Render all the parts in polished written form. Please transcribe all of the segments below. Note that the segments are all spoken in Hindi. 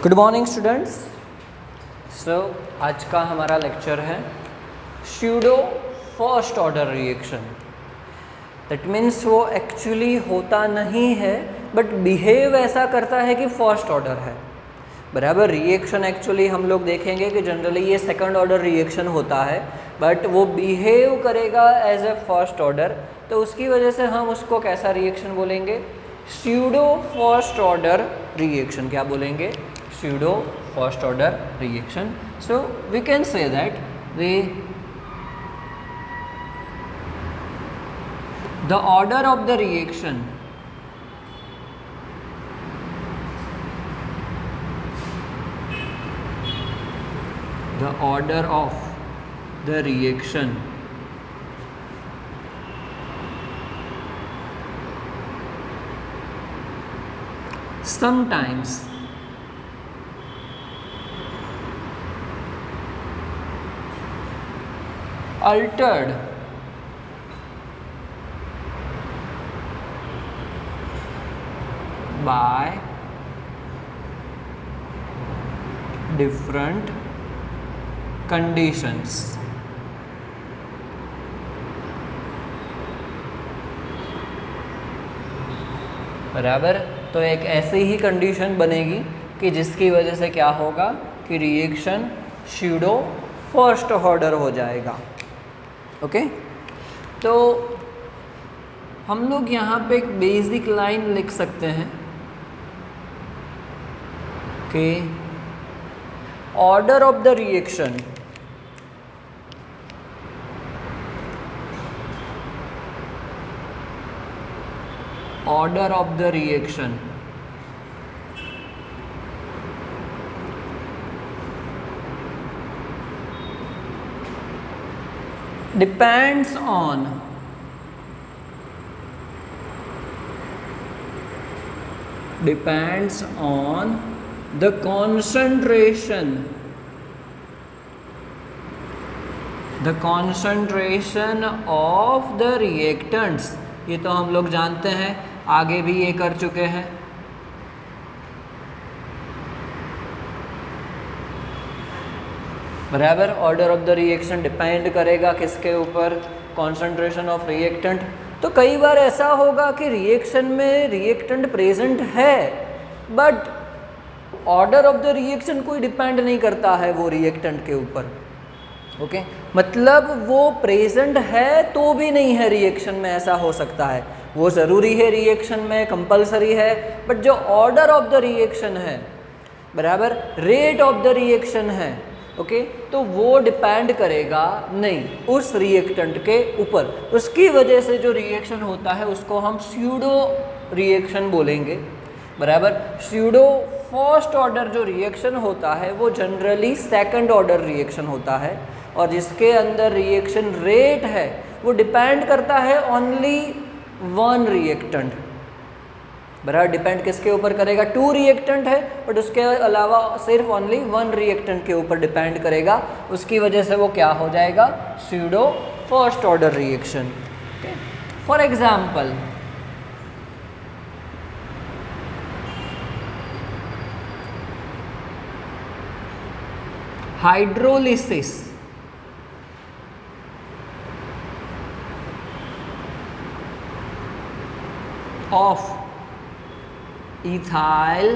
Good morning students. आज का हमारा लेक्चर है pseudo first order reaction. That means वो एक्चुअली होता नहीं है बट बिहेव ऐसा करता है कि फर्स्ट ऑर्डर है। बराबर, रिएक्शन एक्चुअली हम लोग देखेंगे कि जनरली ये सेकंड ऑर्डर रिएक्शन होता है बट वो बिहेव करेगा एज ए फर्स्ट ऑर्डर, तो उसकी वजह से हम उसको कैसा रिएक्शन बोलेंगे? Pseudo first order reaction. क्या बोलेंगे? pseudo first order reaction. So we can say that the order of the reaction sometimes altered by different conditions. बराबर, तो एक ऐसी ही कंडीशन बनेगी कि जिसकी वजह से क्या होगा कि रिएक्शन स्यूडो फर्स्ट ऑर्डर हो जाएगा। ओके, तो हम लोग यहाँ पे एक बेसिक लाइन लिख सकते हैं कि order of the reaction depends on the concentration of the reactants। ये तो हम लोग जानते हैं, आगे भी ये कर चुके हैं। बराबर, order of the reaction depend करेगा किसके ऊपर? Concentration of reactant. तो कई बार ऐसा होगा कि रिएक्शन में रिएक्टेंट प्रेजेंट है but order of the reaction कोई डिपेंड नहीं करता है वो रिएक्टेंट के ऊपर। ओके, मतलब वो प्रेजेंट है तो भी नहीं है रिएक्शन में, ऐसा हो सकता है। वो ज़रूरी है रिएक्शन में, कंपलसरी है, बट जो ऑर्डर ऑफ द रिएक्शन है, बराबर, रेट ऑफ द रिएक्शन है, ओके, तो वो डिपेंड करेगा नहीं उस रिएक्टेंट के ऊपर। उसकी वजह से जो रिएक्शन होता है उसको हम स्यूडो रिएक्शन बोलेंगे। बराबर, स्यूडो फर्स्ट ऑर्डर जो रिएक्शन होता है वो जनरली सेकंड ऑर्डर रिएक्शन होता है और जिसके अंदर रिएक्शन रेट है वो डिपेंड करता है ओनली वन रिएक्टेंट। बराबर, डिपेंड किसके ऊपर करेगा? टू रिएक्टेंट है बट उसके अलावा सिर्फ ओनली वन रिएक्टेंट के ऊपर डिपेंड करेगा। उसकी वजह से वो क्या हो जाएगा? Pseudo first order reaction. For example, hydrolysis of ethyl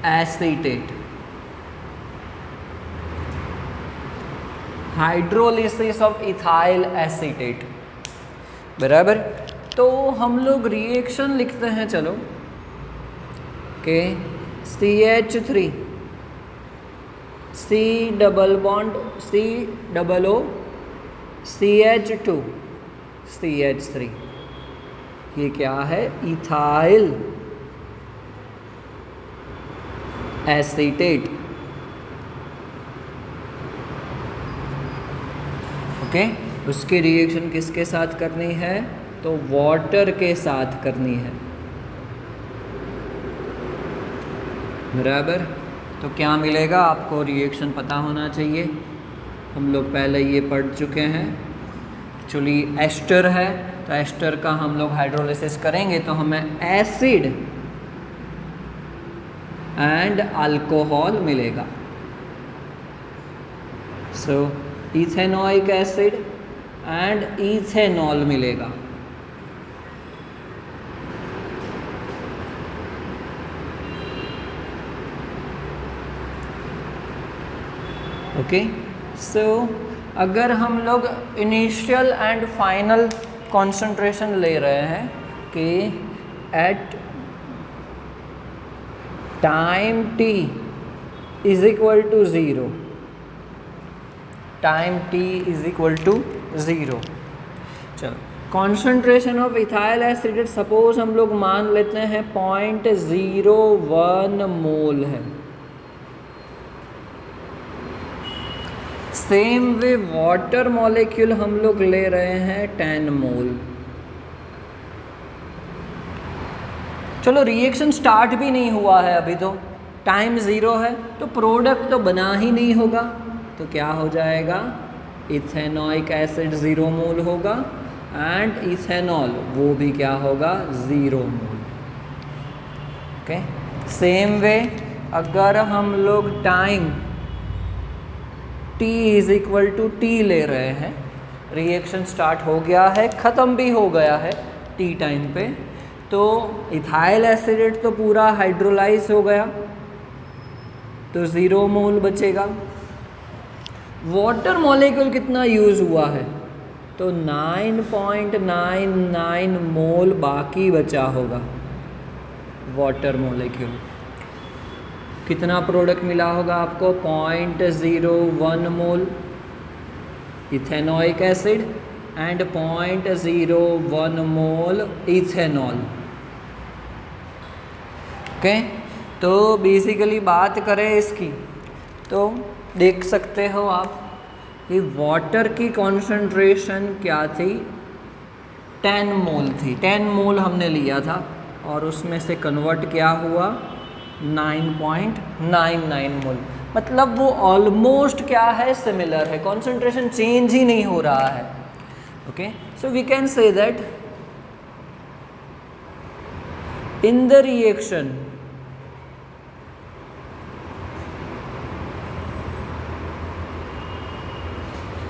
acetate। Hydrolysis of ethyl acetate. बराबर, तो हम लोग रिएक्शन लिखते हैं, चलो, के CH3 C double bond C double O CH2 CH3। ये क्या है? Ethyl acetate. ओके, उसकी रिएक्शन किसके साथ करनी है? तो वाटर के साथ करनी है। बराबर, तो क्या मिलेगा आपको? रिएक्शन पता होना चाहिए, हम लोग पहले ये पढ़ चुके हैं। एक्चुअली एस्टर है तो एस्टर का हम लोग हाइड्रोलिसिस करेंगे तो हमें एसिड एंड अल्कोहल मिलेगा। सो इथेनॉइक एसिड एंड इथेनॉल मिलेगा। ओके, सो अगर हम लोग इनिशियल एंड फाइनल कॉन्सेंट्रेशन ले रहे हैं कि at time t is equal to 0, time t is equal to 0। चलो, concentration of ethyl acid suppose हम लोग मान लेते हैं 0.01 मोल है। सेम वे वाटर मॉलिक्यूल हम लोग ले रहे हैं 10 मोल। चलो, रिएक्शन स्टार्ट भी नहीं हुआ है अभी, तो टाइम 0 है, तो प्रोडक्ट तो बना ही नहीं होगा, तो क्या हो जाएगा, इथेनॉइक एसिड 0 मोल होगा एंड इथेनॉल वो भी क्या होगा, 0 मोल। ओके, सेम वे अगर हम लोग time t is equal to t ले रहे हैं, रिएक्शन स्टार्ट हो गया है, ख़त्म भी हो गया है t टाइम पे, तो इथाइल एसिड तो पूरा हाइड्रोलाइज हो गया, तो 0 मोल बचेगा। वाटर मॉलिक्यूल कितना यूज़ हुआ है, तो 9.99 मोल बाकी बचा होगा। वाटर मॉलिक्यूल कितना प्रोडक्ट मिला होगा आपको, 0.01 mole ethanoic acid and 0.01 mole ethanol. Okay, तो बेसिकली बात करें इसकी, तो देख सकते हो आप कि वाटर की कॉन्सेंट्रेशन क्या थी, 10 मोल थी। 10 मोल हमने लिया था और उसमें से कन्वर्ट क्या हुआ, 9.99 मोल। मतलब वो ऑलमोस्ट क्या है, सिमिलर है, कॉन्सेंट्रेशन चेंज ही नहीं हो रहा है। Okay, so we can say that in the reaction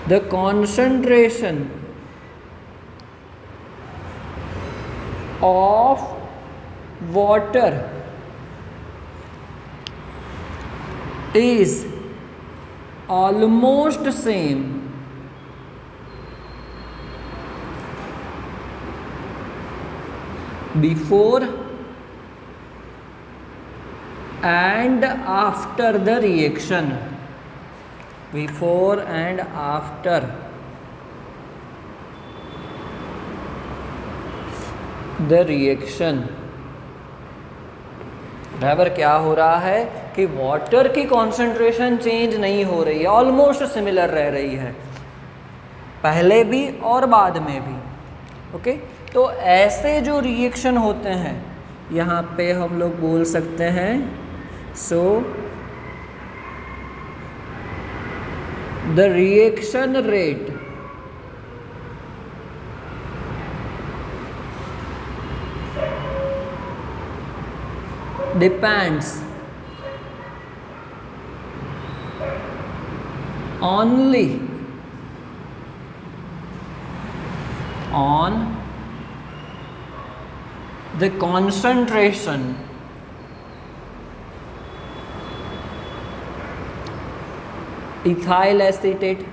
the concentration of water is almost same before and after the reaction, before and after the reaction। बराबर क्या हो रहा है कि वाटर की कॉन्सेंट्रेशन चेंज नहीं हो रही है, ऑलमोस्ट सिमिलर रह रही है, पहले भी और बाद में भी। ओके, तो ऐसे जो रिएक्शन होते हैं यहाँ पे हम लोग बोल सकते हैं, सो the reaction rate depends only on the concentration ethyl acetate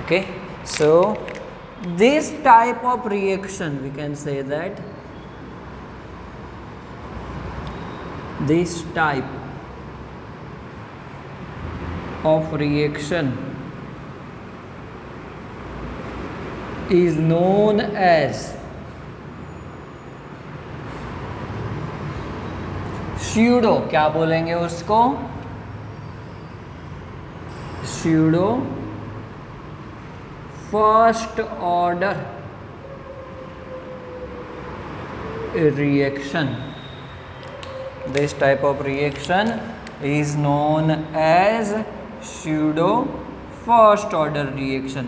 okay, so this type of reaction we can say that this type of reaction is known as pseudo, क्या बोलेंगे उसको, pseudo first order reaction. This type of reaction is known as pseudo first order reaction.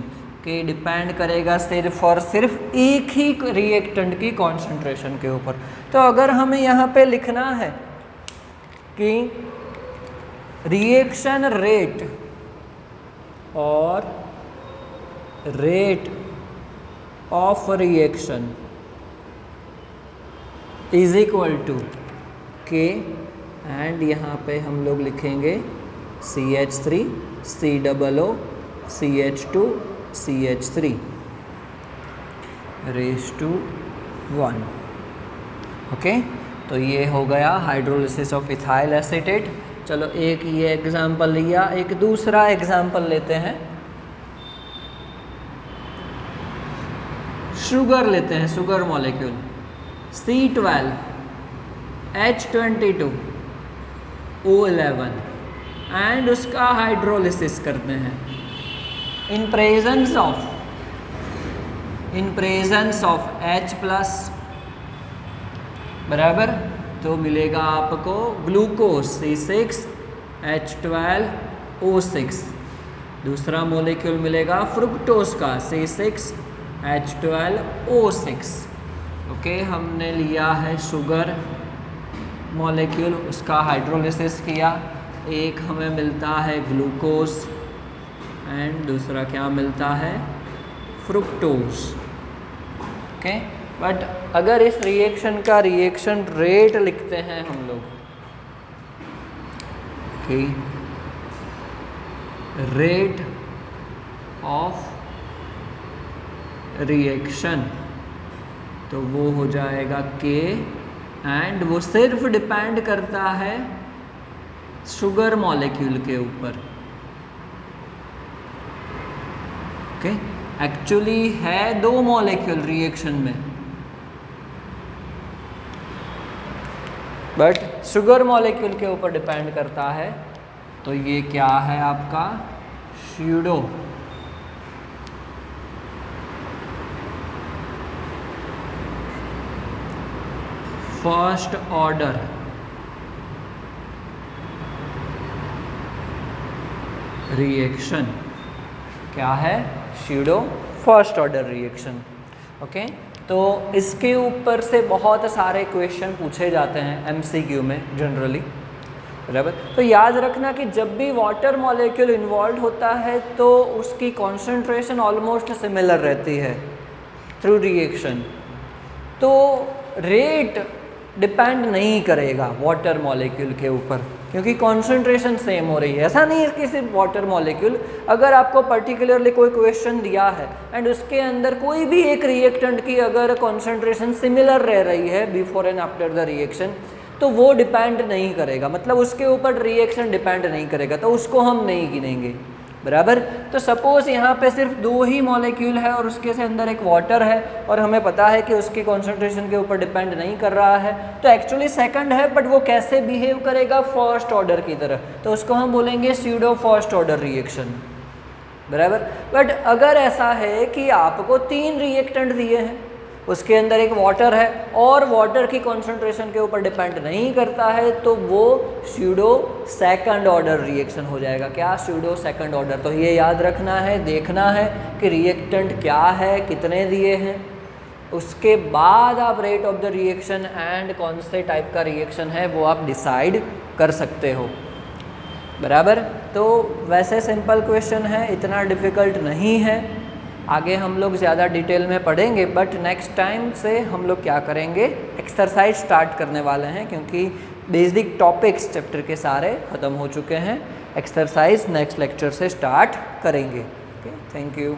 कि डिपेंड करेगा सिर्फ और सिर्फ एक ही रिएक्टेंट की कॉन्सेंट्रेशन के ऊपर। तो अगर हमें यहाँ पे लिखना है कि रिएक्शन रेट और rate of reaction is equal to K, and यहाँ पे हम लोग लिखेंगे CH3 COO CH2 CH3 raise to 1। Okay, तो ये हो गया हाइड्रोलिसिस ऑफ इथाइल एसीटेट। चलो एक ये एग्जाम्पल लिया, एक दूसरा एग्जाम्पल लेते हैं। शुगर लेते हैं, sugar molecule C12 H22 O11 and उसका हाइड्रोलिसिस करते हैं in presence of H plus, बराबर। तो मिलेगा आपको ग्लूकोज C6 H12 O6। दूसरा मॉलिक्यूल मिलेगा फ्रुक्टोज का C6 H12 O6। ओके, हमने लिया है शुगर मॉलिक्यूल, उसका हाइड्रोलिसिस किया, एक हमें मिलता है ग्लूकोज एंड दूसरा क्या मिलता है, फ्रुक्टोज। ओके, बट अगर इस रिएक्शन का रिएक्शन रेट लिखते हैं हम लोग कि रेट ऑफ रिएक्शन, तो वो हो जाएगा K, एंड वो सिर्फ डिपेंड करता है शुगर मॉलिक्यूल के ऊपर। ओके, एक्चुअली है 2 मॉलिक्यूल रिएक्शन में, बट शुगर मॉलिक्यूल के ऊपर डिपेंड करता है। तो ये क्या है आपका स्यूडो फर्स्ट ऑर्डर रिएक्शन। क्या है, pseudo first order reaction. Okay, तो इसके ऊपर से बहुत सारे क्वेश्चन पूछे जाते हैं MCQ में जनरली, बराबर। तो याद रखना कि जब भी वाटर मॉलिक्यूल इन्वॉल्व होता है तो उसकी कॉन्सेंट्रेशन ऑलमोस्ट सिमिलर रहती है थ्रू रिएक्शन। तो रेट डिपेंड नहीं करेगा वाटर मॉलिक्यूल के ऊपर, क्योंकि कॉन्सेंट्रेशन सेम हो रही है। ऐसा नहीं है कि सिर्फ वाटर मॉलिक्यूल, अगर आपको पर्टिकुलरली कोई क्वेश्चन दिया है एंड उसके अंदर कोई भी एक रिएक्टेंट की अगर कॉन्सेंट्रेशन सिमिलर रह रही है before and after the reaction, तो वो डिपेंड नहीं करेगा, मतलब उसके ऊपर रिएक्शन डिपेंड नहीं करेगा, तो उसको हम नहीं गिनेंगे, बराबर। तो सपोज यहाँ पे सिर्फ 2 ही मॉलिक्यूल है और उसके से अंदर एक वाटर है और हमें पता है कि उसकी कॉन्सेंट्रेशन के ऊपर डिपेंड नहीं कर रहा है, तो एक्चुअली सेकंड है, बट वो कैसे बिहेव करेगा, फर्स्ट ऑर्डर की तरह, तो उसको हम बोलेंगे स्यूडो फर्स्ट ऑर्डर रिएक्शन, बराबर। बट अगर ऐसा है कि आपको 3 रिएक्टेंट दिए हैं, उसके अंदर एक वाटर है और वाटर की कॉन्सेंट्रेशन के ऊपर डिपेंड नहीं करता है, तो वो स्यूडो सेकंड ऑर्डर रिएक्शन हो जाएगा। क्या, स्यूडो सेकंड ऑर्डर। तो ये याद रखना है, देखना है कि रिएक्टेंट क्या है, कितने दिए हैं, उसके बाद आप rate of the reaction and कौन से टाइप का रिएक्शन है वो आप डिसाइड कर सकते हो, बराबर। तो वैसे सिंपल क्वेश्चन है, इतना डिफ़िकल्ट नहीं है। आगे हम लोग ज़्यादा डिटेल में पढ़ेंगे, बट नेक्स्ट टाइम से हम लोग क्या करेंगे, एक्सरसाइज स्टार्ट करने वाले हैं, क्योंकि बेसिक टॉपिक्स चैप्टर के सारे ख़त्म हो चुके हैं। एक्सरसाइज नेक्स्ट लेक्चर से स्टार्ट करेंगे। Okay, thank you.